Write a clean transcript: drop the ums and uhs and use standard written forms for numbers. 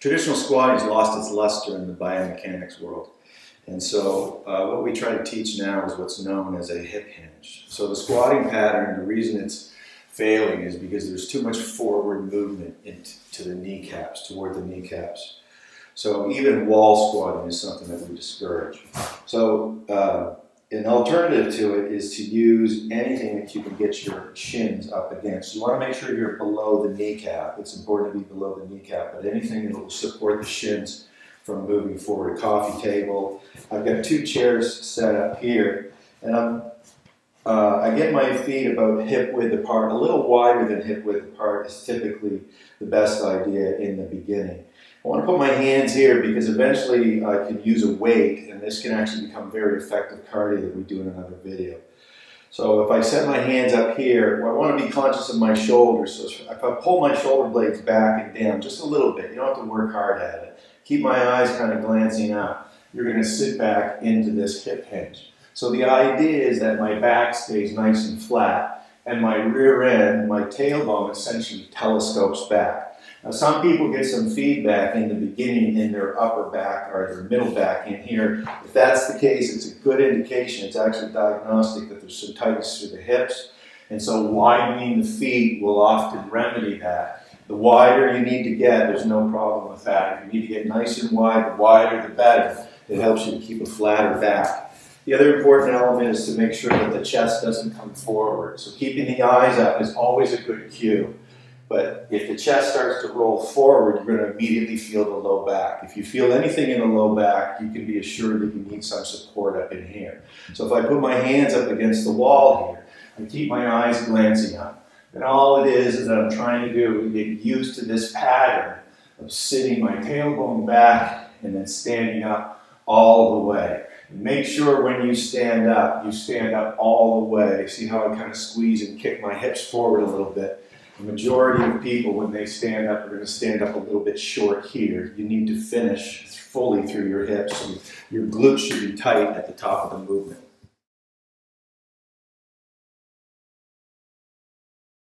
Traditional squatting has lost its luster in the biomechanics world. And so what we try to teach now is what's known as a hip hinge. So the squatting pattern, the reason it's failing is because there's too much forward movement into the kneecaps, toward the kneecaps. So even wall squatting is something that we discourage. So an alternative to it is to use anything that you can get your shins up against. You want to make sure you're below the kneecap. It's important to be below the kneecap, but anything that will support the shins from moving forward. A coffee table. I've got two chairs set up here, and I get my feet about hip width apart. A little wider than hip width apart is typically the best idea in the beginning. I want to put my hands here because eventually I can use a weight, and this can actually become very effective cardio that we do in another video. So if I set my hands up here, I want to be conscious of my shoulders. So if I pull my shoulder blades back and down just a little bit, you don't have to work hard at it. Keep my eyes kind of glancing up. You're going to sit back into this hip hinge. So the idea is that my back stays nice and flat, and my rear end, my tailbone, essentially telescopes back. Now, some people get some feedback in the beginning in their upper back or their middle back in here. If that's the case, it's a good indication. It's actually diagnostic that there's some tightness through the hips. And so widening the feet will often remedy that. The wider you need to get, there's no problem with that. If you need to get nice and wide, the wider the better. It helps you to keep a flatter back. The other important element is to make sure that the chest doesn't come forward. So keeping the eyes up is always a good cue. But if the chest starts to roll forward, you're going to immediately feel the low back. If you feel anything in the low back, you can be assured that you need some support up in here. So if I put my hands up against the wall here, I keep my eyes glancing up. And all it is that I'm trying to do is get used to this pattern of sitting my tailbone back and then standing up all the way. And make sure when you stand up all the way. See how I kind of squeeze and kick my hips forward a little bit. The majority of people, when they stand up, are going to stand up a little bit short here. You need to finish fully through your hips. Your glutes should be tight at the top of the movement.